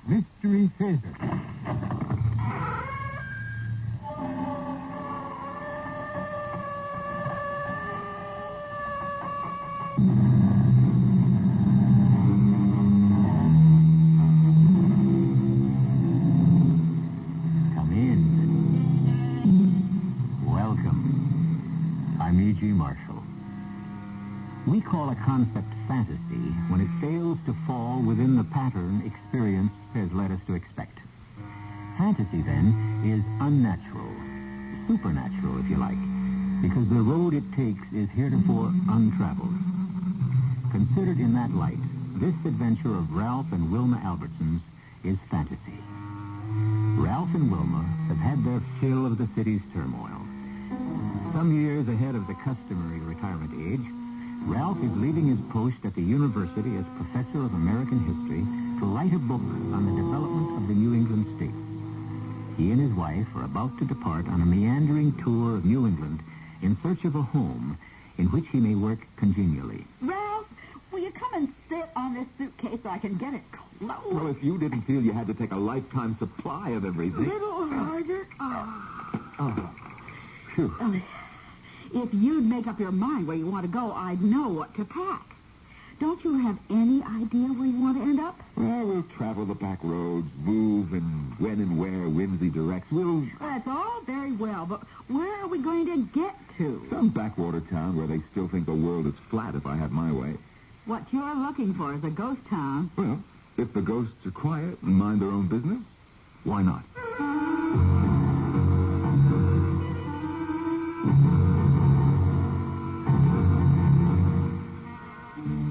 Mystery Theater. Come in. Welcome. I'm E.G. Marshall. We call a concept fantasy when it fails to fall within the pattern experience has led us to expect. Fantasy, then, is unnatural, supernatural, if you like, because the road it takes is heretofore untraveled. Considered in that light, this adventure of Ralph and Wilma Albertsons is fantasy. Ralph and Wilma have had their fill of the city's turmoil. Some years ahead of the customary retirement age, Ralph is leaving his post at the university as professor of American history to write a book on the development of the New England states. He and his wife are about to depart on a meandering tour of New England in search of a home in which he may work congenially. Ralph, will you come and sit on this suitcase so I can get it close? Well, if you didn't feel you had to take a lifetime supply of everything... A little harder. Phew. If you'd make up your mind where you want to go, I'd know what to pack. Don't you have any idea where you want to end up? Well, we'll travel the back roads, move, and when and where whimsy directs. Well, that's all very well, but where are we going to get to? Some backwater town where they still think the world is flat if I have my way. What you're looking for is a ghost town. Well, if the ghosts are quiet and mind their own business, why not?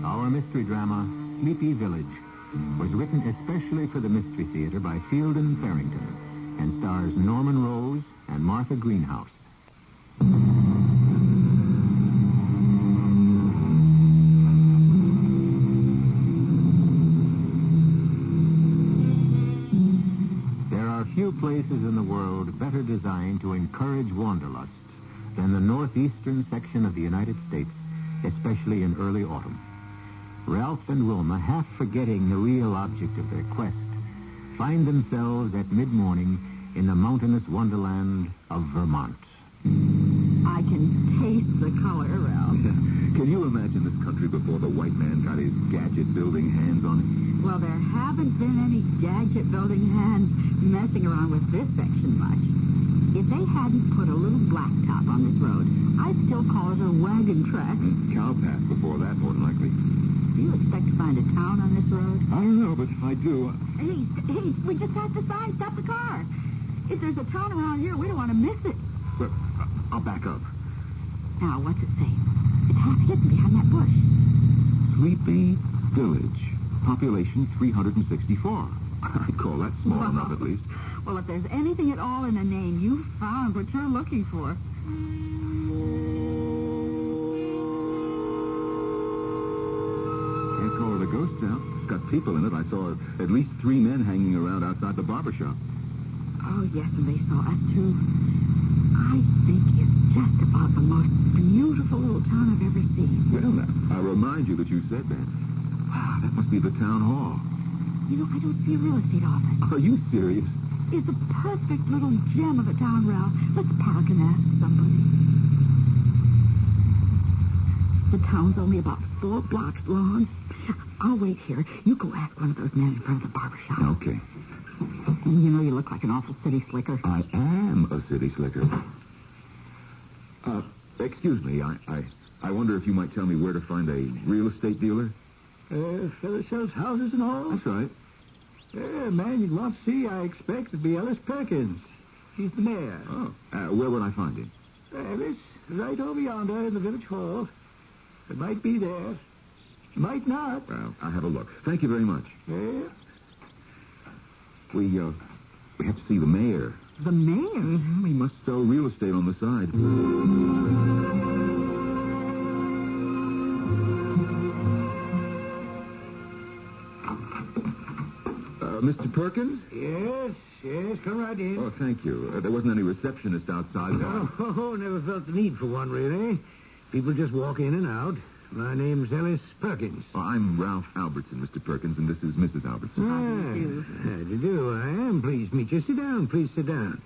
Our mystery drama, Sleepy Village, was written especially for the Mystery Theater by Fielden Farrington and stars Norman Rose and Martha Greenhouse. There are few places in the world better designed to encourage wanderlust than the northeastern section of the United States, especially in early autumn. Ralph and Wilma, half forgetting the real object of their quest, find themselves at mid-morning in the mountainous wonderland of Vermont. I can taste the color, Ralph. Can you imagine this country before the white man got his gadget-building hands on it? Well, there haven't been any gadget-building hands messing around with this section much. If they hadn't put a little blacktop on this road, I'd still call it a wagon track. Cow path before that, more than likely. Do you expect to find a town on this road? I don't know, but if I do... Hey, we just have to sign. Stop the car. If there's a town around here, we don't want to miss it. Well, I'll back up. Now, what's it say? It's half hidden behind that bush. Sleepy Village. Population 364. I'd call that small enough, at least. Well, if there's anything at all in the name, you've found what you're looking for. Can't call it a ghost town. It's got people in it. I saw at least 3 men hanging around outside the barber shop. Oh, yes, and they saw us, too. I think it's just about the most beautiful little town I've ever seen. Well, now, I remind you that you said that. Wow, that must be the town hall. You know, I don't see a real estate office. Are you serious? It's a perfect little gem of a town, Ralph. Let's park and ask somebody. The town's only about 4 blocks long. I'll wait here. You go ask one of those men in front of the barber shop. Okay. You know, you look like an awful city slicker. I am a city slicker. Excuse me, I wonder if you might tell me where to find a real estate dealer? Fellow sells houses and all? That's right. Man you'd want to see, I expect, would be Ellis Perkins. He's the mayor. Oh. Where would I find him? Ellis, right over yonder in the village hall. It might be there. Might not. Well, I'll have a look. Thank you very much. Yeah? We have to see the mayor. The mayor? Mm-hmm. He must sell real estate on the side. Mr. Perkins? Yes, come right in. Oh, thank you. There wasn't any receptionist outside. Oh, never felt the need for one, really. People just walk in and out. My name's Ellis Perkins. I'm Ralph Albertson, Mr. Perkins, and this is Mrs. Albertson. How do you do? meet you. Sit down, please sit down.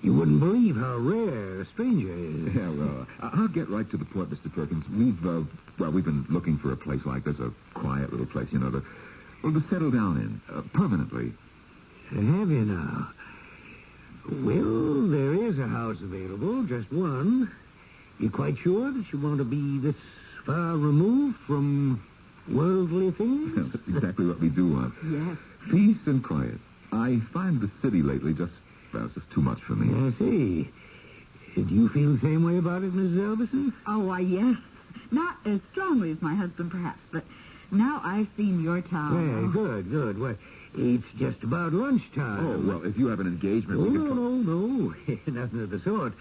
You wouldn't believe how rare a stranger is. Yeah, well, I'll get right to the point, Mr. Perkins. We've been looking for a place like this, a quiet little place, to settle down in, permanently. Have you now? Well, there is a house available, just one. You quite sure that you want to be this far removed from worldly things? That's exactly what we do want. Yes. Peace and quiet. I find the city lately just too much for me. I see. Do you feel the same way about it, Mrs. Elvison? Oh, why, yes. Not as strongly as my husband, perhaps, but now I've seen your town. Well, good. Well, it's just about lunchtime. Oh, well, if you have an engagement... No. Nothing of the sort.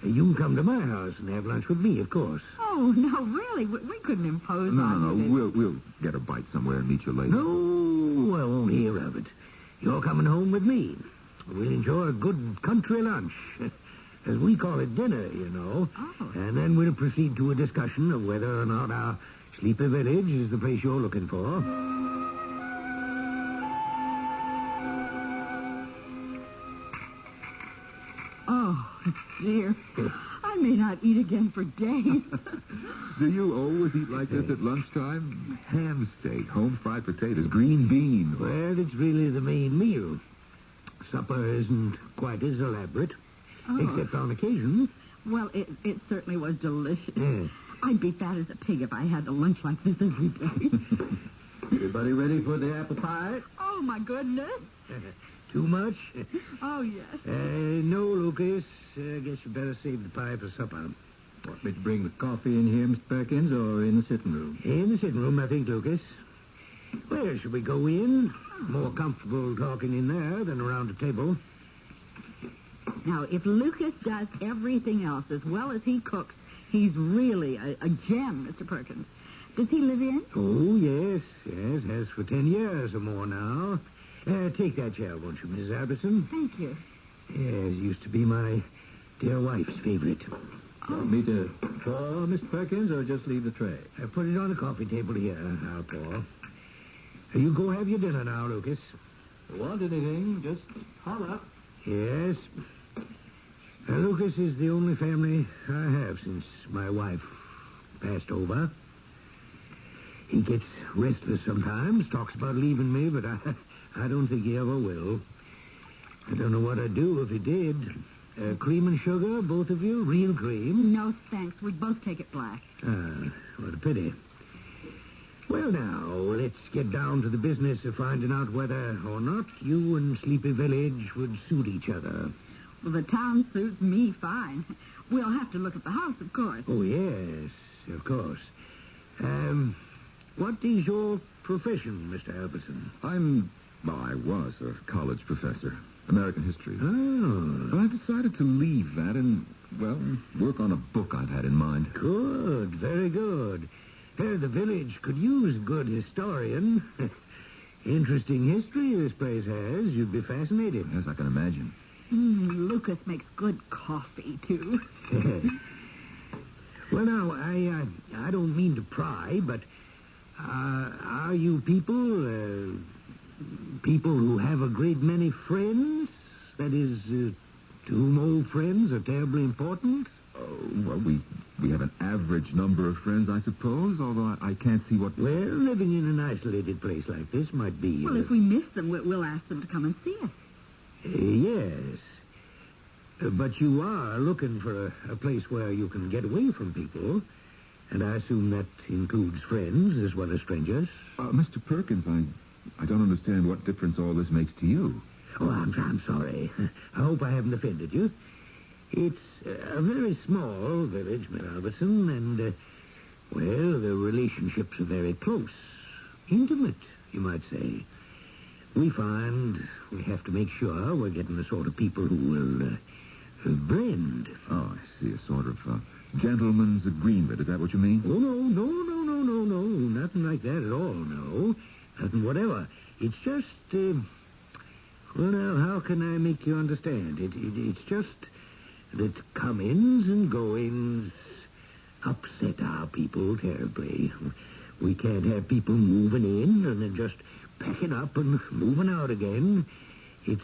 You can come to my house and have lunch with me, of course. Oh, no, really? We couldn't impose on you. No. We'll get a bite somewhere and meet you later. No, I won't hear of it. You're coming home with me. We'll enjoy a good country lunch. As we call it, dinner, Oh. And then we'll proceed to a discussion of whether or not our sleepy village is the place you're looking for. Oh, dear. I may not eat again for days. Do you always eat like this at lunchtime? Ham steak, home-fried potatoes, green beans. Well, it's really the main meal. Supper isn't quite as elaborate, except on occasion. Well, it certainly was delicious. Yes. I'd be fat as a pig if I had a lunch like this every day. Everybody ready for the apple pie? Oh, my goodness. Too much? Oh, yes. No, Lucas. I guess you better save the pie for supper. Want me to bring the coffee in here, Mr. Perkins, or in the sitting room? In the sitting room, I think, Lucas. Where should we go in? More comfortable talking in there than around the table. Now, if Lucas does everything else as well as he cooks, he's really a gem, Mr. Perkins. Does he live in? Oh, yes. Has for 10 years or more now. Take that chair, won't you, Mrs. Albertson? Thank you. Yes, used to be my dear wife's favorite. Want me to pour, Mr. Perkins, or just leave the tray? I put it on the coffee table here. I'll pour. You go have your dinner now, Lucas. Want anything, just holler. Yes. Lucas is the only family I have since my wife passed over. He gets restless sometimes, talks about leaving me, but I don't think he ever will. I don't know what I'd do if he did. Cream and sugar, both of you? Real cream? No, thanks. We'd both take it black. What a pity. Well, now, let's get down to the business of finding out whether or not you and Sleepy Village would suit each other. Well, the town suits me fine. We'll have to look at the house, of course. Oh, yes, of course. What is your profession, Mr. Albertson? I was a college professor, American history. Oh. But I decided to leave that and, work on a book I've had in mind. Good, very good. The village could use a good historian. Interesting history this place has. You'd be fascinated. Yes, I can imagine. Lucas makes good coffee, too. Well, now, I don't mean to pry, but are you people who have a great many friends? That is, to whom old friends are terribly important? We have an average number of friends, I suppose, although I can't see what... Well, living in an isolated place like this might be... Well, if we miss them, we'll ask them to come and see us. Yes. But you are looking for a place where you can get away from people, and I assume that includes friends as well as strangers. Mr. Perkins, I don't understand what difference all this makes to you. Oh, I'm sorry. I hope I haven't offended you. It's a very small village, Miss Albertson, and, the relationships are very close. Intimate, you might say. We find we have to make sure we're getting the sort of people who will blend. Oh, I see. A sort of gentleman's agreement. Is that what you mean? Oh, no. Nothing like that at all, no. Nothing whatever. It's just, now, how can I make you understand? It's just that comings and goings upset our people terribly. We can't have people moving in and then just packing up and moving out again. It's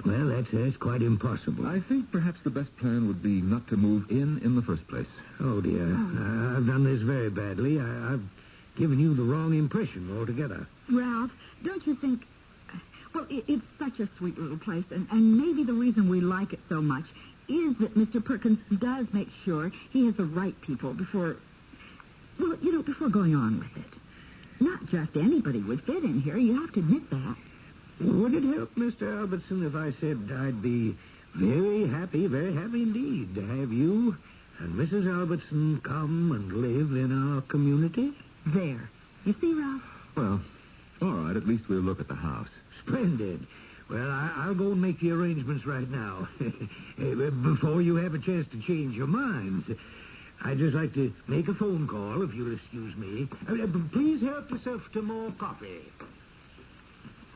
Well, that's quite impossible. I think perhaps the best plan would be not to move in the first place. Oh, dear. I've done this very badly. I've given you the wrong impression altogether. Ralph, don't you think... Well, it's such a sweet little place, and maybe the reason we like it so much is that Mr. Perkins does make sure he has the right people before going on with it. Not just anybody would fit in here. You have to admit that. Would it help, Mr. Albertson, if I said I'd be very happy indeed to have you and Mrs. Albertson come and live in our community? There. You see, Ralph? Well, all right, at least we'll look at the house. Splendid. Well, I'll go and make the arrangements right now. Before you have a chance to change your minds. I'd just like to make a phone call, if you'll excuse me. Please help yourself to more coffee.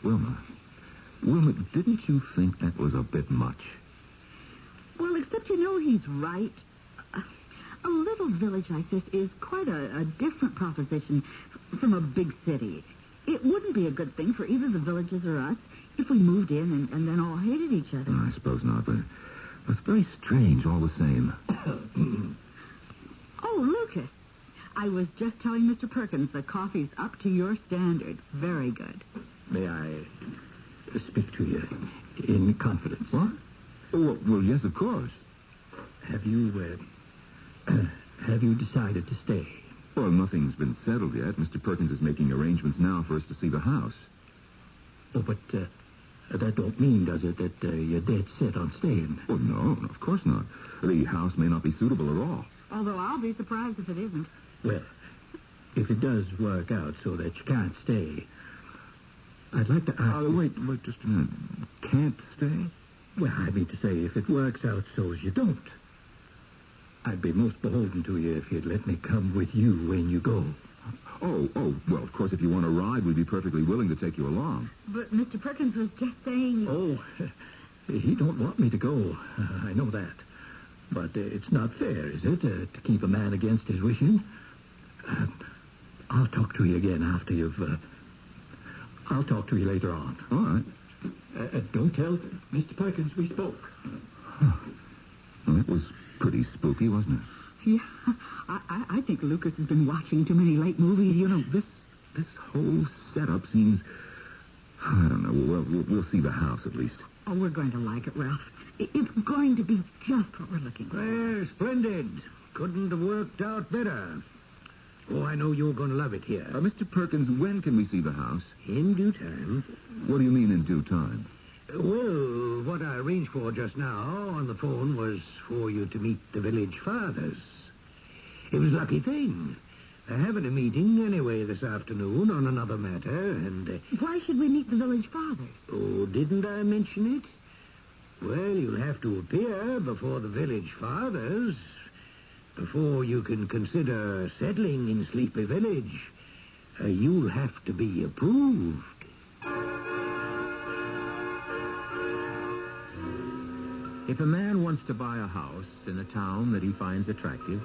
Wilma, didn't you think that was a bit much? Well, except he's right. A little village like this is quite a different proposition from a big city. It wouldn't be a good thing for either the villagers or us if we moved in and then all hated each other. I suppose not, but it's very strange all the same. Oh, Lucas, I was just telling Mr. Perkins the coffee's up to your standard. Very good. May I speak to you in confidence? What? Well, yes, of course. Have you decided to stay? Well, nothing's been settled yet. Mr. Perkins is making arrangements now for us to see the house. Oh, but that don't mean, does it, that you're dead set on staying? Well, no, of course not. The house may not be suitable at all. Although I'll be surprised if it isn't. Well, if it does work out so that you can't stay, I'd like to ask... Wait just a minute. Can't stay? Well, I mean to say, if it works out so as you don't, I'd be most beholden to you if you'd let me come with you when you go. Oh, well, of course, if you want to ride, we'd be perfectly willing to take you along. But Mr. Perkins was just saying... Oh, he don't want me to go. I know that. But it's not fair, is it, to keep a man against his wishes? I'll talk to you again after you've... I'll talk to you later on. All right. Don't tell Mr. Perkins we spoke. Well, that was pretty spooky, wasn't it? Yeah, I think Lucas has been watching too many late movies. You know, this whole setup seems... I don't know. We'll see the house, at least. Oh, we're going to like it, Ralph. It's going to be just what we're looking for. Well, splendid. Couldn't have worked out better. Oh, I know you're going to love it here. Mr. Perkins, when can we see the house? In due time. What do you mean in due time? Well, what I arranged for just now on the phone was for you to meet the village fathers. It was a lucky thing. They're having a meeting anyway this afternoon on another matter, and... Why should we meet the village fathers? Oh, didn't I mention it? Well, you'll have to appear before the village fathers before you can consider settling in Sleepy Village. You'll have to be approved. If a man wants to buy a house in a town that he finds attractive,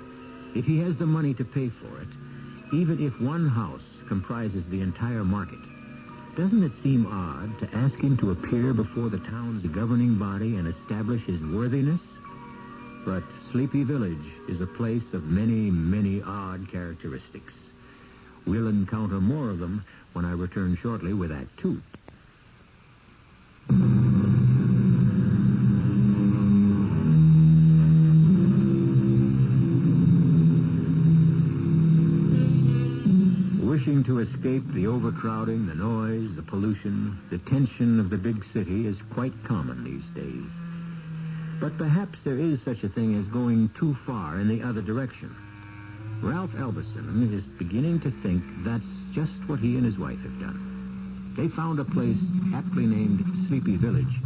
if he has the money to pay for it, even if one house comprises the entire market, doesn't it seem odd to ask him to appear before the town's governing body and establish his worthiness? But Sleepy Village is a place of many, many odd characteristics. We'll encounter more of them when I return shortly with Act 2. Wishing to escape the overcrowding, the noise, the pollution, the tension of the big city is quite common these days. But perhaps there is such a thing as going too far in the other direction. Ralph Elberson is beginning to think that's just what he and his wife have done. They found a place aptly named Sleepy Village,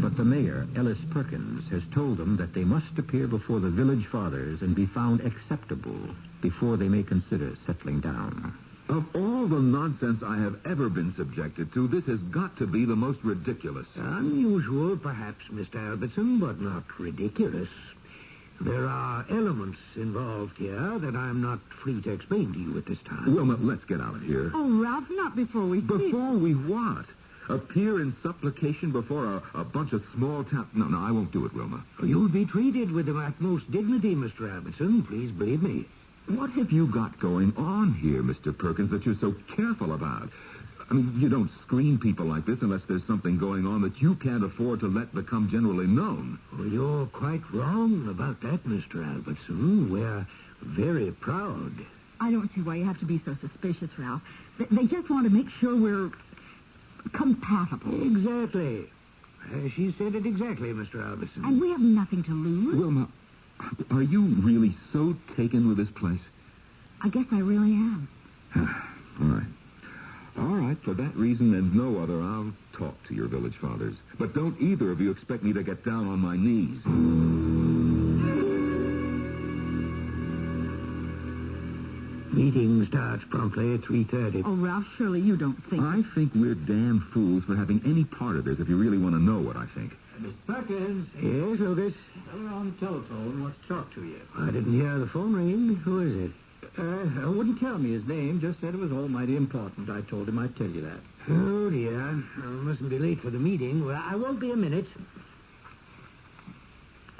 but the mayor, Ellis Perkins, has told them that they must appear before the village fathers and be found acceptable before they may consider settling down. Of all the nonsense I have ever been subjected to, this has got to be the most ridiculous. Unusual, perhaps, Mr. Albertson, but not ridiculous. There are elements involved here that I'm not free to explain to you at this time. Wilma, let's get out of here. Oh, Ralph, not before we... Before we what? Appear in supplication before a bunch of small town... No, I won't do it, Wilma. You'll be treated with the utmost dignity, Mr. Albertson. Please believe me. What have you got going on here, Mr. Perkins, that you're so careful about? I mean, you don't screen people like this unless there's something going on that you can't afford to let become generally known. Well, you're quite wrong about that, Mr. Albertson. We're very proud. I don't see why you have to be so suspicious, Ralph. They just want to make sure we're compatible. Exactly. She said it exactly, Mr. Albertson. And we have nothing to lose. Wilma, are you really so taken with this place? I guess I really am. All right. All right, for that reason and no other, I'll talk to your village fathers. But don't either of you expect me to get down on my knees. Meeting starts promptly at 3:30. Oh, Ralph, surely you don't think... I think we're damn fools for having any part of this, if you really want to know what I think. Miss Perkins. Yes, Lucas? Tell her on the telephone wants to talk to you. I didn't hear the phone ring. Who is it? Wouldn't tell me his name, just said it was almighty important. I told him I'd tell you that. Oh, dear. I mustn't be late for the meeting. Well, I won't be a minute.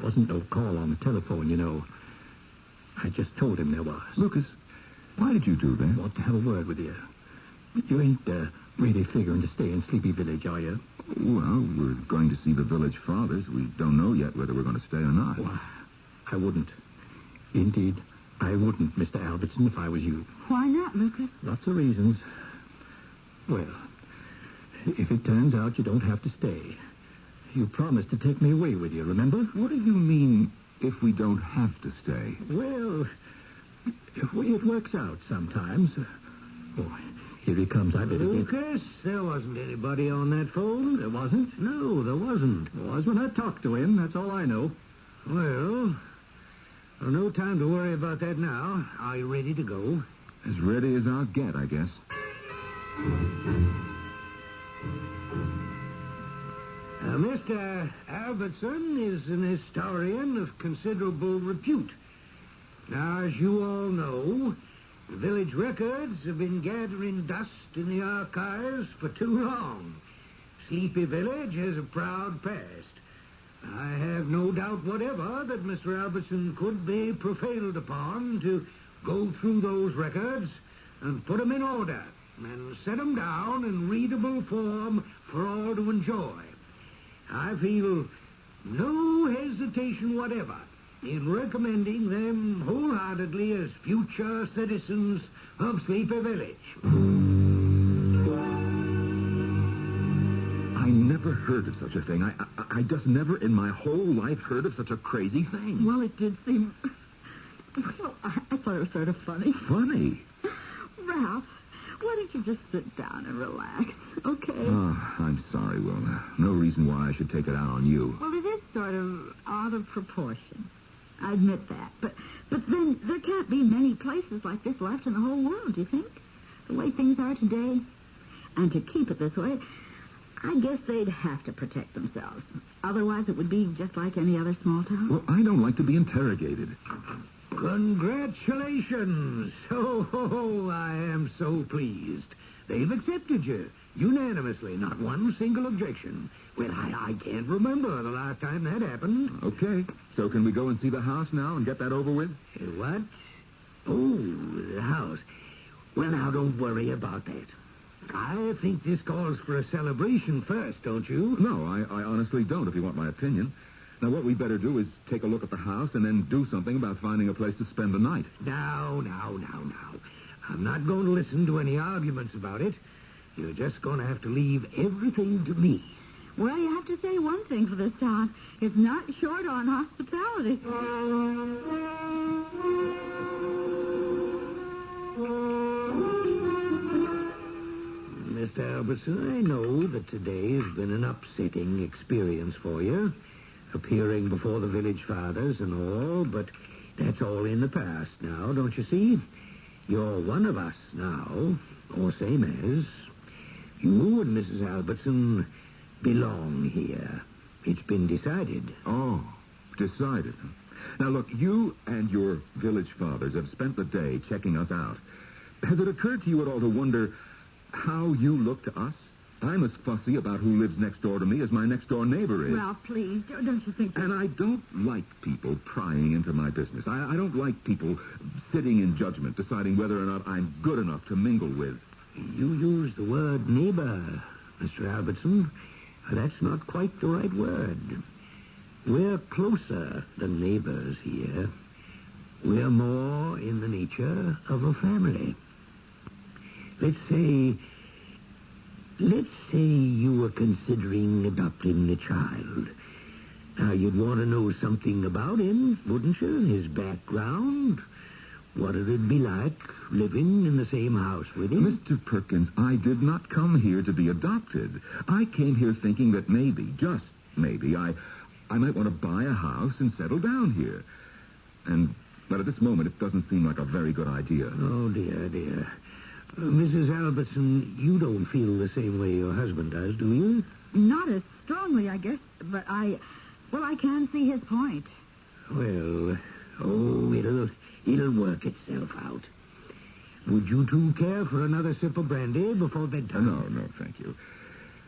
Wasn't no call on the telephone, you know. I just told him there was. Lucas, why did you do that? Want to have a word with you. You ain't really figuring to stay in Sleepy Village, are you? Well, we're going to see the village fathers. We don't know yet whether we're going to stay or not. Well, I wouldn't. Indeed, I wouldn't, Mr. Albertson, if I was you. Why not, Lucas? Lots of reasons. Well, if it turns out you don't have to stay, you promised to take me away with you, remember? What do you mean, if we don't have to stay? Well, it works out sometimes. Oh, here he comes. I better get... Lucas, there wasn't anybody on that phone. There wasn't? No, there wasn't. There was when I talked to him. That's all I know. Well, no time to worry about that now. Are you ready to go? As ready as I'll get, I guess. Mr. Albertson is an historian of considerable repute. Now, as you all know, the village records have been gathering dust in the archives for too long. Sleepy Village has a proud past. I have no doubt whatever that Mr. Albertson could be prevailed upon to go through those records and put them in order and set them down in readable form for all to enjoy. I feel no hesitation whatever in recommending them wholeheartedly as future citizens of Sleepy Village. I never heard of such a thing. I just never in my whole life heard of such a crazy thing. Well, it did seem... Well, I thought it was sort of funny. Funny? Ralph, why don't you just sit down and relax, okay? Oh, I'm sorry, Wilma. No reason why I should take it out on you. Well, it is sort of out of proportion. I admit that. But then there can't be many places like this left in the whole world, do you think? The way things are today. And to keep it this way, I guess they'd have to protect themselves. Otherwise, it would be just like any other small town. Well, I don't like to be interrogated. Congratulations! Oh, I am so pleased. They've accepted you unanimously, not one single objection. Well, I can't remember the last time that happened. Okay, so can we go and see the house now and get that over with? What? Oh, the house. Well, now, don't worry about that. I think this calls for a celebration first, don't you? No, I honestly don't, if you want my opinion. Now, what we better do is take a look at the house and then do something about finding a place to spend the night. Now. I'm not going to listen to any arguments about it. You're just going to have to leave everything to me. Well, you have to say one thing for this town. It's not short on hospitality. Mr. Albertson, I know that today has been an upsetting experience for you, appearing before the village fathers and all, but that's all in the past now, don't you see? You're one of us now, or same as. You and Mrs. Albertson belong here. It's been decided. Oh, decided. Now, look, you and your village fathers have spent the day checking us out. Has it occurred to you at all to wonder how you look to us? I'm as fussy about who lives next door to me as my next-door neighbor is. Ralph, please, don't you think that... And I don't like people prying into my business. I don't like people sitting in judgment, deciding whether or not I'm good enough to mingle with. You use the word neighbor, Mr. Albertson. That's not quite the right word. We're closer than neighbors here. We're more in the nature of a family. Let's say you were considering adopting a child. Now, you'd want to know something about him, wouldn't you? His background. What it'd be like living in the same house with him. Mr. Perkins, I did not come here to be adopted. I came here thinking that maybe, just maybe, I might want to buy a house and settle down here. But at this moment, it doesn't seem like a very good idea. Oh, dear. Mrs. Albertson, you don't feel the same way your husband does, do you? Not as strongly, I guess, but I can see his point. Well, it'll work itself out. Would you two care for another sip of brandy before bedtime? No, thank you.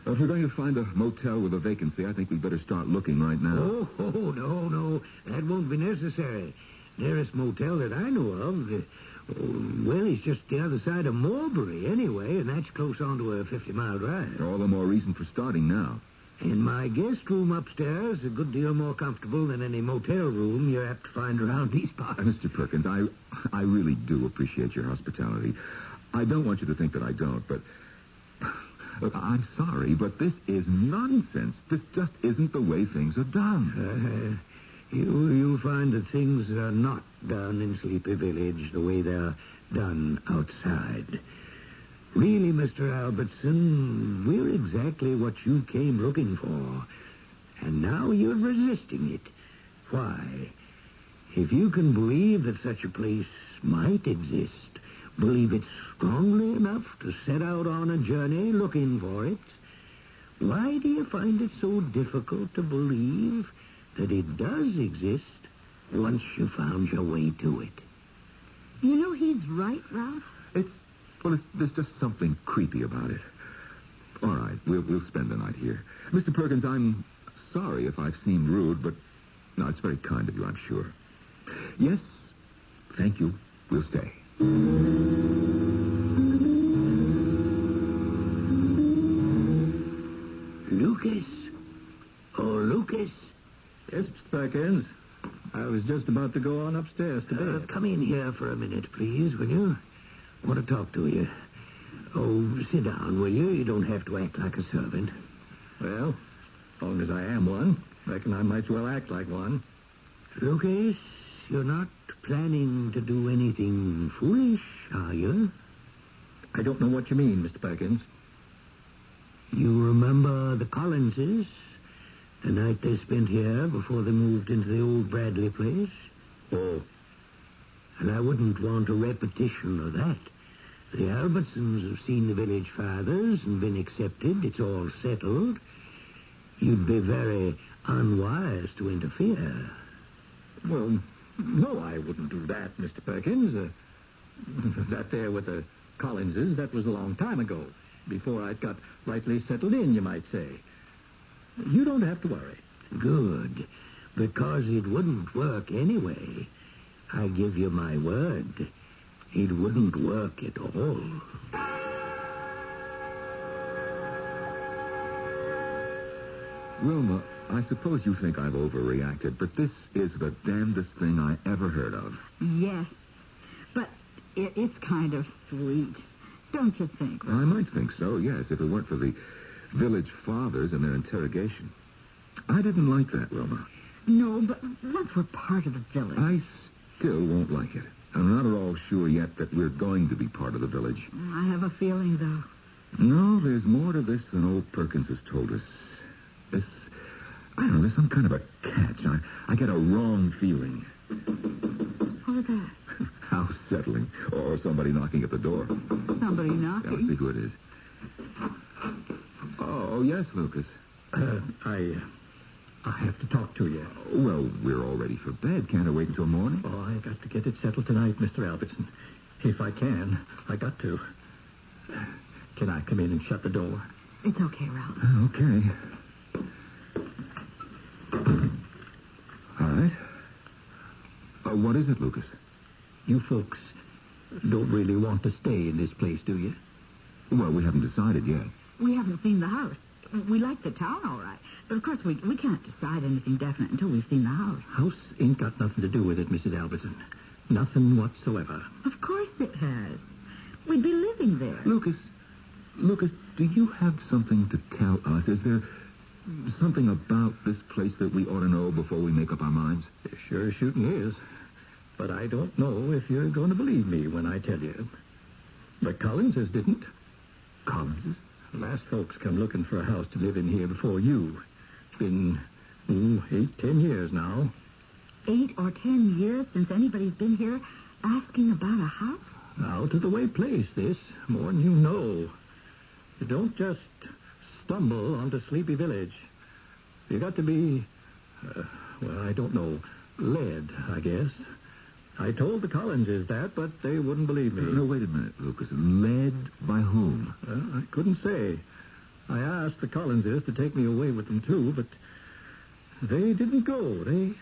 If we're going to find a motel with a vacancy, I think we'd better start looking right now. Oh, no. That won't be necessary. Nearest motel that I know of, it's just the other side of Mulberry anyway, and that's close onto a 50-mile drive. All the more reason for starting now. And my guest room upstairs is a good deal more comfortable than any motel room you're apt to find around these parts. Mr. Perkins, I really do appreciate your hospitality. I don't want you to think that I don't, but... Look, I'm sorry, but this is nonsense. This just isn't the way things are done. You'll find that things are not done in Sleepy Village the way they're done outside. Really, Mr. Albertson, we're exactly what you came looking for. And now you're resisting it. Why? If you can believe that such a place might exist, believe it strongly enough to set out on a journey looking for it, why do you find it so difficult to believe that it does exist once you found your way to it? You know, he's right, Ralph. There's just something creepy about it. All right, we'll spend the night here. Mr. Perkins, I'm sorry if I've seemed rude, but no, it's very kind of you, I'm sure. Yes, thank you. We'll stay. Lucas? Oh, Lucas? Yes, Mr. Perkins. I was just about to go on upstairs to bed. Come in here for a minute, please, will you? I want to talk to you. Oh, sit down, will you? You don't have to act like a servant. Well, as long as I am one, reckon I might as well act like one. Lucas, you're not planning to do anything foolish, are you? I don't know what you mean, Mr. Perkins. You remember the Collinses? The night they spent here before they moved into the old Bradley place? Oh. And I wouldn't want a repetition of that. The Albertsons have seen the village fathers and been accepted. It's all settled. You'd be very unwise to interfere. Well, no, I wouldn't do that, Mr. Perkins. That there with the Collinses, that was a long time ago. Before I'd got rightly settled in, you might say. You don't have to worry. Good. Because it wouldn't work anyway. I give you my word. It wouldn't work at all. Wilma, I suppose you think I've overreacted, but this is the damnedest thing I ever heard of. Yes, but it's kind of sweet, don't you think? I might think so, yes, if it weren't for the village fathers and their interrogation. I didn't like that, Wilma. No, but once we're part of the village... I still won't like it. I'm not at all sure yet that we're going to be part of the village. I have a feeling, though. No, there's more to this than old Perkins has told us. There's some kind of a catch. I get a wrong feeling. What was that? How settling. Or somebody knocking at the door. Somebody Yeah, knocking? let's see who it is. Oh, yes, Lucas. I have to talk to you. Well, we're all ready for bed. Can't I wait until morning? Oh, I got to get it settled tonight, Mr. Albertson. If I can, I got to. Can I come in and shut the door? It's okay, Ralph. Okay. All right. What is it, Lucas? You folks don't really want to stay in this place, do you? Well, we haven't decided yet. We haven't seen the house. We like the town, all right. But, of course, we can't decide anything definite until we've seen the house. House ain't got nothing to do with it, Mrs. Albertson. Nothing whatsoever. Of course it has. We'd be living there. Lucas, do you have something to tell us? Is there something about this place that we ought to know before we make up our minds? It sure as shooting is. But I don't know if you're going to believe me when I tell you. The Collinses didn't. Collinses? Last folks come looking for a house to live in here before you. It's been 8-10 years now. 8 or 10 years since anybody's been here asking about a house? Out of the way place, this. More than you know. You don't just stumble onto Sleepy Village. You got to be, I don't know, led, I guess. I told the Collinses that, but they wouldn't believe me. No, wait a minute, Lucas. Led by whom? I couldn't say. I asked the Collinses to take me away with them, too, but they didn't go. They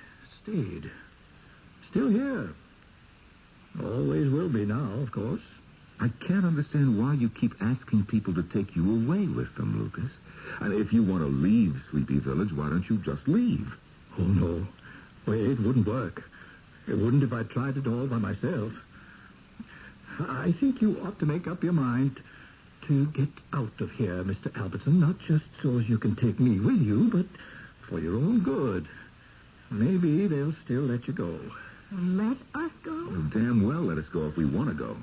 stayed. Still here. Always will be now, of course. I can't understand why you keep asking people to take you away with them, Lucas. And if you want to leave Sleepy Village, why don't you just leave? Oh, no. Wait, it wouldn't work. It wouldn't if I tried it all by myself. I think you ought to make up your mind to get out of here, Mr. Albertson, not just so as you can take me with you, but for your own good. Maybe they'll still let you go. Let us go? Well, damn well let us go if we want to go.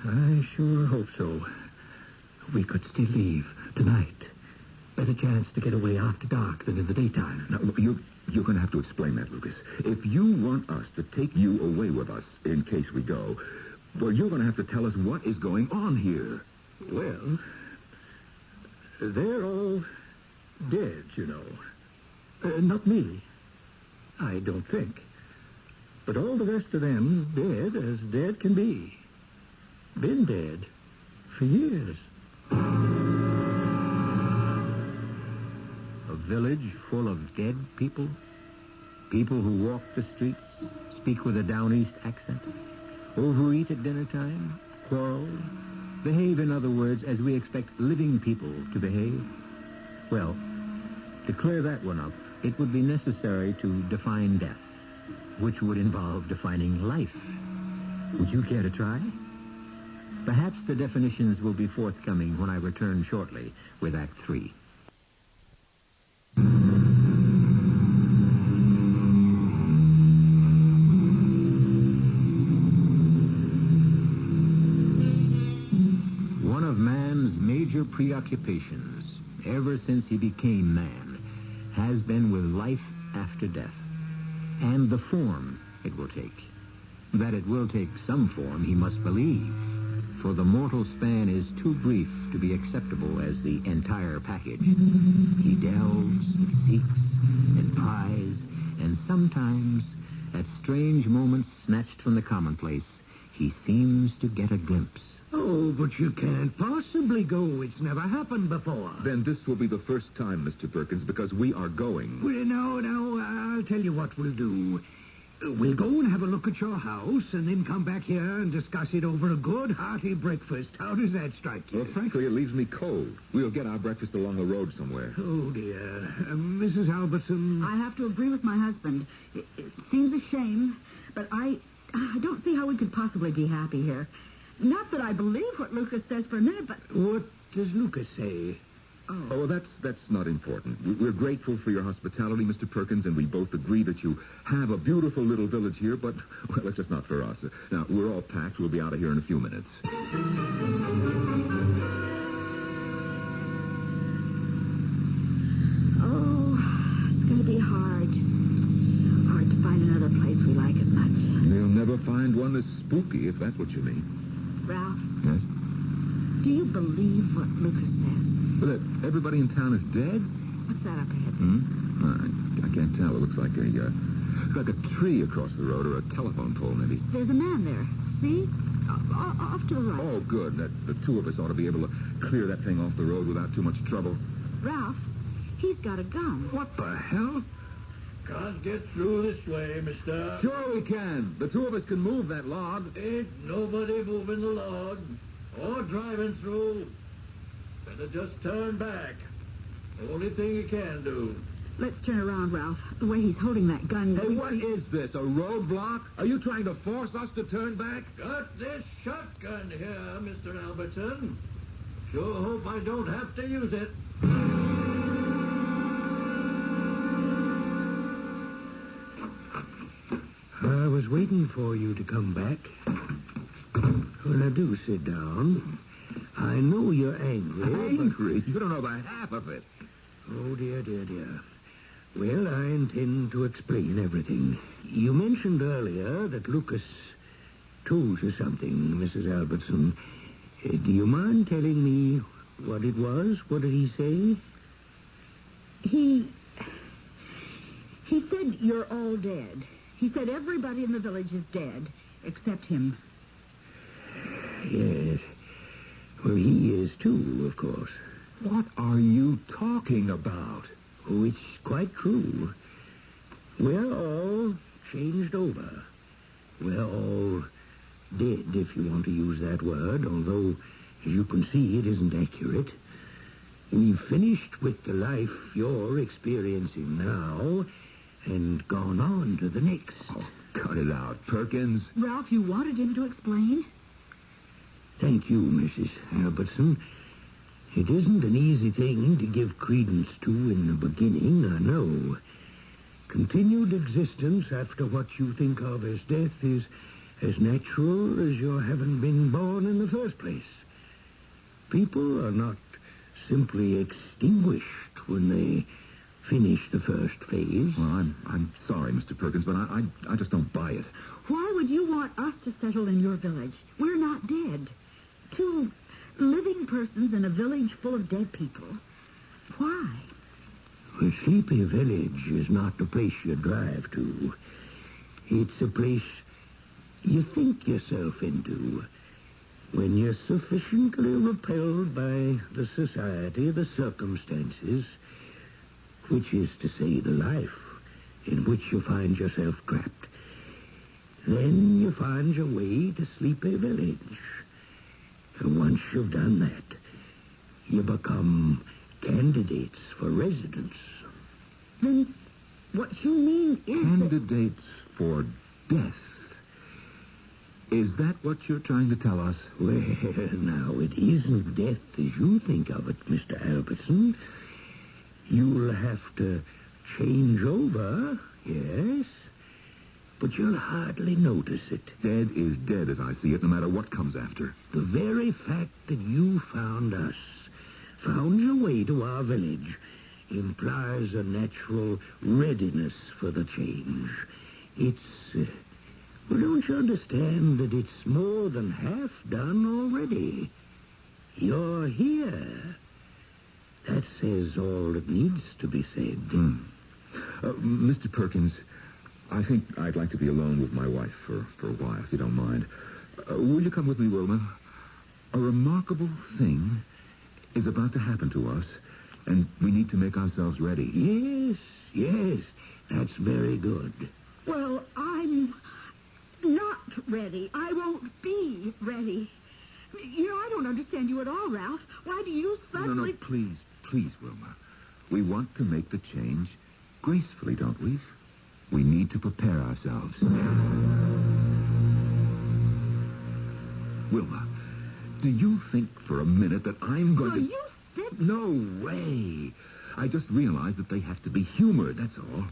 I sure hope so. We could still leave tonight. Better chance to get away after dark than in the daytime. Now, look, you're going to have to explain that, Lucas. If you want us to take you away with us in case we go, well, you're going to have to tell us what is going on here. Well, they're all dead, you know. Not me. I don't think. But all the rest of them dead as dead can be. Been dead for years. A village full of dead people? People who walk the streets, speak with a down east accent, overeat at dinner time, quarrel, behave, in other words, as we expect living people to behave? Well, to clear that one up, it would be necessary to define death, which would involve defining life. Would you care to try? Perhaps the definitions will be forthcoming when I return shortly with Act 3. One of man's major preoccupations, ever since he became man, has been with life after death, and the form it will take. That it will take some form, he must believe, for the mortal span is too brief to be acceptable as the entire package. He delves, seeks, and pries, and sometimes, at strange moments snatched from the commonplace, he seems to get a glimpse. Oh, but you can't possibly go. It's never happened before. Then this will be the first time, Mr. Perkins, because we are going. Well, no, I'll tell you what we'll do. We'll go and have a look at your house and then come back here and discuss it over a good, hearty breakfast. How does that strike you? Well, frankly, it leaves me cold. We'll get our breakfast along the road somewhere. Oh, dear. Mrs. Albertson. I have to agree with my husband. It seems a shame, but I don't see how we could possibly be happy here. Not that I believe what Lucas says for a minute, but... What does Lucas say? Oh, that's not important. We're grateful for your hospitality, Mr. Perkins, and we both agree that you have a beautiful little village here, but, well, it's just not for us. Now, we're all packed. We'll be out of here in a few minutes. Oh, it's going to be hard. Hard to find another place we like as much. You'll never find one that's spooky, if that's what you mean. Ralph, Yes? do you believe what Lucas says? Well, that everybody in town is dead? What's that up ahead? I can't tell. It looks like a tree across the road or a telephone pole, maybe. There's a man there. See? Off to the right. Oh, good. The two of us ought to be able to clear that thing off the road without too much trouble. Ralph, he's got a gun. What the hell? Can't get through this way, mister. Sure we can. The two of us can move that log. Ain't nobody moving the log or driving through. Better just turn back. Only thing you can do. Let's turn around, Ralph. The way he's holding that gun. Hey, what is this, a roadblock? Are you trying to force us to turn back? Got this shotgun here, Mr. Albertson. Sure hope I don't have to use it. I was waiting for you to come back. Well, now do sit down. I know you're angry. Angry? You don't know the half of it. Oh, dear, dear, dear. Well, I intend to explain everything. You mentioned earlier that Lucas told you something, Mrs. Albertson. Do you mind telling me what it was? What did he say? He said you're all dead. He said everybody in the village is dead, except him. Yes. Well, he is too, of course. What are you talking about? Oh, it's quite true. We're all changed over. We're all dead, if you want to use that word, although, as you can see, it isn't accurate. We've finished with the life you're experiencing now and gone on to the next. Oh, cut it out, Perkins. Ralph, you wanted him to explain? Thank you, Mrs. Albertson. It isn't an easy thing to give credence to in the beginning, I know. Continued existence after what you think of as death is as natural as your having been born in the first place. People are not simply extinguished when they finish the first phase. Well, I'm sorry, Mr. Perkins, but I just don't buy it. Why would you want us to settle in your village? We're not dead. Two living persons in a village full of dead people. Why? Well, Sleepy Village is not the place you drive to. It's a place you think yourself into when you're sufficiently repelled by the society, the circumstances, which is to say the life in which you find yourself trapped. Then you find your way to Sleepy Village. And once you've done that, you become candidates for residence. Then what you mean is Candidates for death. Is that what you're trying to tell us? Well, now, it isn't death as you think of it, Mr. Albertson. You'll have to change over, yes, but you'll hardly notice it. Dead is dead as I see it, no matter what comes after. The very fact that you found us, found your way to our village, implies a natural readiness for the change. It's, well, don't you understand that it's more than half done already? You're here. That says all that needs to be said. Mr. Perkins, I think I'd like to be alone with my wife for a while, if you don't mind. Will you come with me, Wilma? A remarkable thing is about to happen to us, and we need to make ourselves ready. Yes, that's very good. well, I'm not ready. I won't be ready. I don't understand you at all, Ralph. Why do you suddenly... No, please, Wilma. We want to make the change gracefully, don't we? We need to prepare ourselves. Wilma, do you think for a minute that I'm going to... you said... No way. I just realized that they have to be humored, that's all.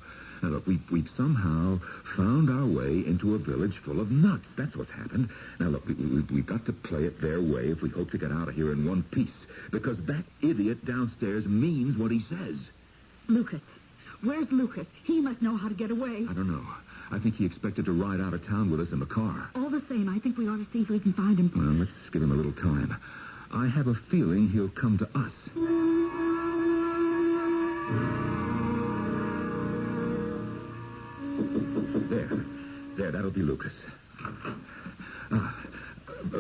Now, look, we've somehow found our way into a village full of nuts. That's what's happened. Now, look, we've got to play it their way if we hope to get out of here in one piece. Because that idiot downstairs means what he says. Lucas. Where's Lucas? He must know how to get away. I don't know. I think he expected to ride out of town with us in the car. All the same, I think we ought to see if we can find him. Well, let's give him a little time. I have a feeling he'll come to us. There, that'll be Lucas.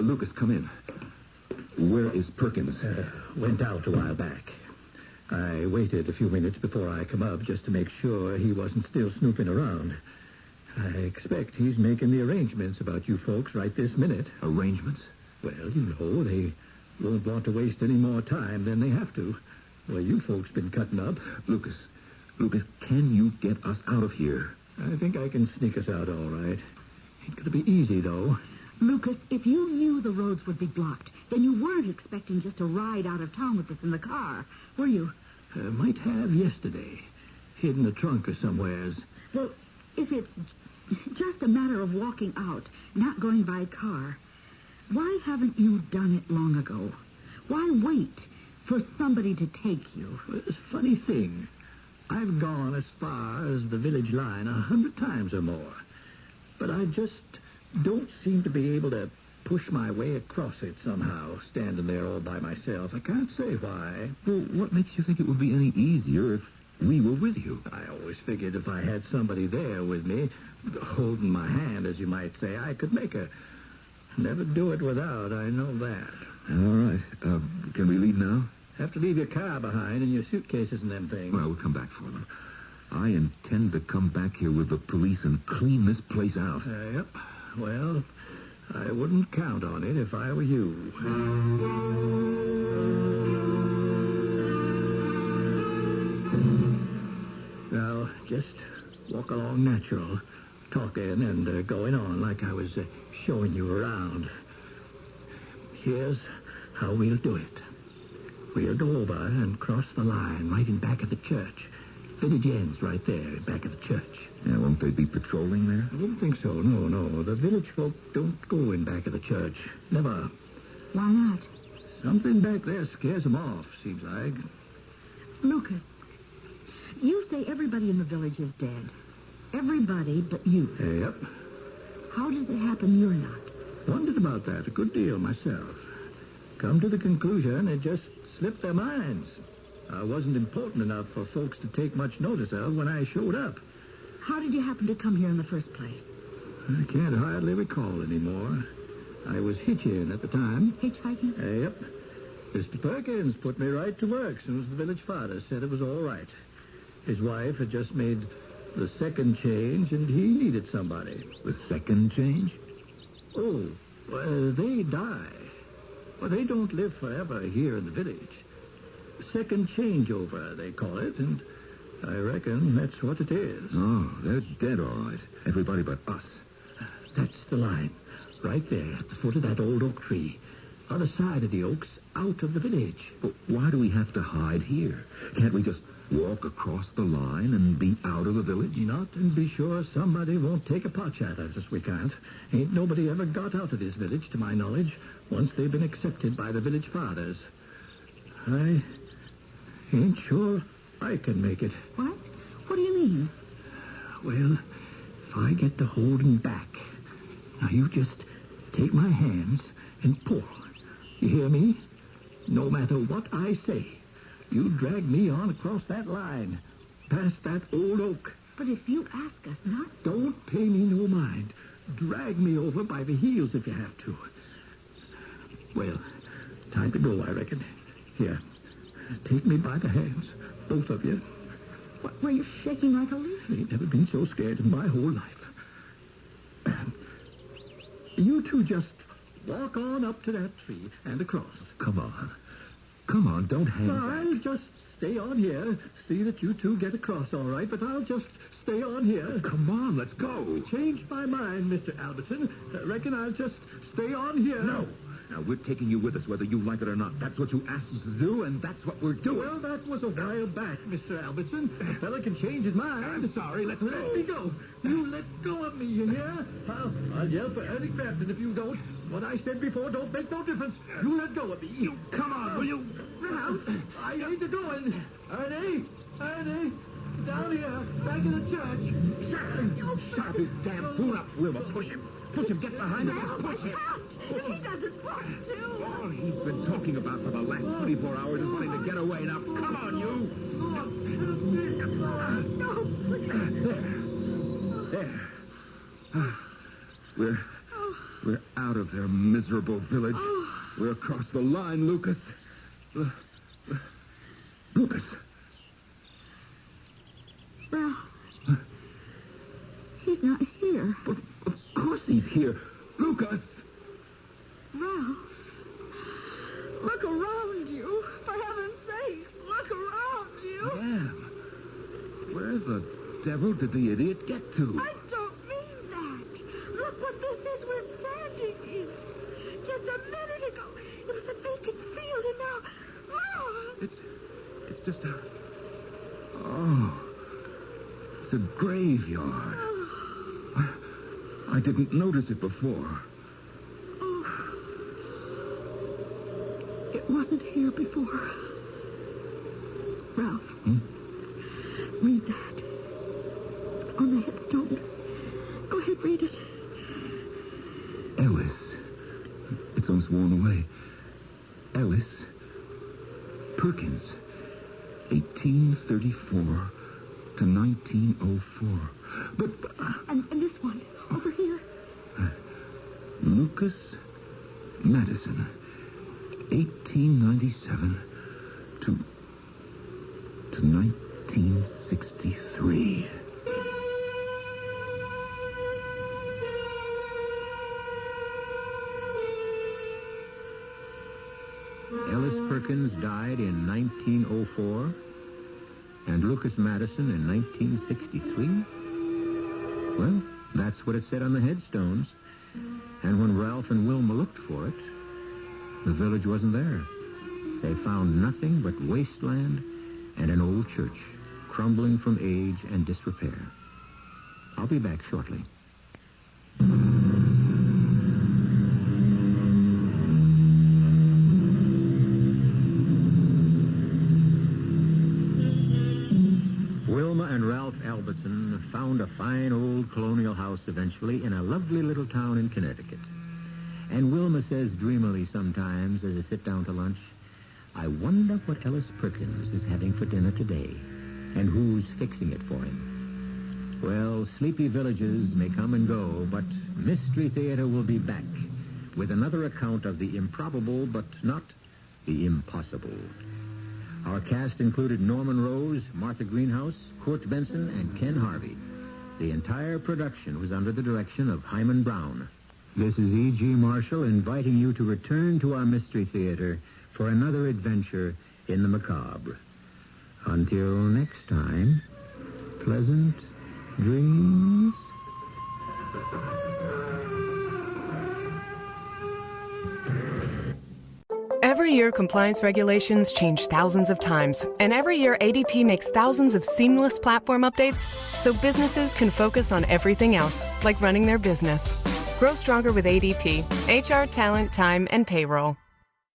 Lucas, come in. Where is Perkins? Went out a while back. I waited a few minutes before I come up just to make sure he wasn't still snooping around. I expect he's making the arrangements about you folks right this minute. Arrangements? Well, you know, they won't want to waste any more time than they have to. Well, you folks been cutting up. Lucas, can you get us out of here? I think I can sneak us out all right. Ain't gonna be easy, though. Lucas, if you knew the roads would be blocked, then you weren't expecting just a ride out of town with us in the car, were you? Might have yesterday. Hid in the trunk or somewheres. Well, if it's just a matter of walking out, not going by car, why haven't you done it long ago? Why wait for somebody to take you? Well, it's a funny thing. I've gone as far as the village line 100 times or more. But I just don't seem to be able to push my way across it somehow, standing there all by myself. I can't say why. Well, what makes you think it would be any easier if we were with you? I always figured if I had somebody there with me, holding my hand, as you might say, I could make her. Never do it without, I know that. All right. Can we leave now? Have to leave your car behind and your suitcases and them things. Well, we'll come back for them. I intend to come back here with the police and clean this place out. Yep. Well, I wouldn't count on it if I were you. Now, just walk along natural, talking and going on like I was showing you around. Here's how we'll do it. We'll go over and cross the line right in back of the church. Village ends right there in back of the church. Yeah, won't they be patrolling there? I don't think so. No. The village folk don't go in back of the church. Never. Why not? Something back there scares them off, seems like. Lucas, you say everybody in the village is dead. Everybody but you. Yep. How does it happen you're not? Wondered about that a good deal myself. Come to the conclusion it just slipped their minds. I wasn't important enough for folks to take much notice of when I showed up. How did you happen to come here in the first place? I can't hardly recall anymore. I was hitching at the time. Hitchhiking? Yep. Mr. Perkins put me right to work as soon as the village father said it was all right. His wife had just made the second change, and he needed somebody. The second change? Oh, well, they die. Well, they don't live forever here in the village. Second changeover, they call it, and I reckon that's what it is. Oh, they're dead, all right. Everybody but us. That's the line. Right there at the foot of that old oak tree. Other side of the oaks, out of the village. But why do we have to hide here? Can't we just walk across the line and be out of the village? Not and be sure somebody won't take a potch at us if we can't. Ain't nobody ever got out of this village, to my knowledge, once they've been accepted by the village fathers. I ain't sure I can make it. What? What do you mean? Well, if I get to holding back, now you just take my hands and pull. You hear me? No matter what I say, you drag me on across that line, past that old oak. But if you ask us not... Don't pay me no mind. Drag me over by the heels if you have to. Well, time to go, I reckon. Here, take me by the hands, both of you. What, were you shaking like a leaf? Ain't never been so scared in my whole life. You two just walk on up to that tree and across. Come on, don't hang I'll back. just stay on here. See that you two get across all right, but I'll just stay on here. Come on, let's go. Changed my mind, Mr. Albertson. Reckon I'll just stay on here. No. Now, we're taking you with us, whether you like it or not. That's what you asked us to do, and that's what we're doing. Well, that was a while back, Mr. Albertson. A fella can change his mind. I'm sorry. Let's Let me go. You let go of me, you hear? I'll yell for Ernie Clapton if you don't. What I said before don't make no difference. You let go of me. You come on, will you? Now, I ain't a-going. Ernie, down here, back in the church. Shut his damn fool up, Wilma. Push him. Get behind him. Push him. If he doesn't walk, too. All he's been talking about for the last 24 hours is wanting to get away. Now, come on, you. There. We're out out of their miserable village. We're across the line, Lucas. Lucas. Ralph. He's not here. Of course he's here. Lucas! Ralph. Look around you. For heaven's sake, look around you. Ma'am, where the devil did the idiot get to? I don't mean that. Look what this is we're standing in. Just a minute ago, it was a vacant field, and now... Oh! It's just a... Oh. It's a graveyard. I didn't notice it before. It wasn't here before. Ralph. Read that. On the headstone. Go ahead, read it. Ellis. It's almost worn away. Ellis Perkins. 1834 to 1904. But... And this one, over here. Lucas Madison. 1897 to 1963. Ellis Perkins died in 1904, and Lucas Madison in 1963. Well, that's what it said on the headstones. And when Ralph and Wilma looked for it, the village wasn't there. They found nothing but wasteland and an old church, crumbling from age and disrepair. I'll be back shortly. Wilma and Ralph Albertson found a fine old colonial house eventually in a lovely little town in Connecticut. And Wilma says dreamily sometimes as they sit down to lunch, I wonder what Ellis Perkins is having for dinner today, and who's fixing it for him. Well, sleepy villages may come and go, but Mystery Theater will be back with another account of the improbable, but not the impossible. Our cast included Norman Rose, Martha Greenhouse, Kurt Benson, and Ken Harvey. The entire production was under the direction of Hyman Brown. This is E.G. Marshall inviting you to return to our Mystery Theater for another adventure in the macabre. Until next time, pleasant dreams. Every year, compliance regulations change thousands of times. And every year, ADP makes thousands of seamless platform updates so businesses can focus on everything else, like running their business. Grow stronger with ADP, HR, talent, time, and payroll.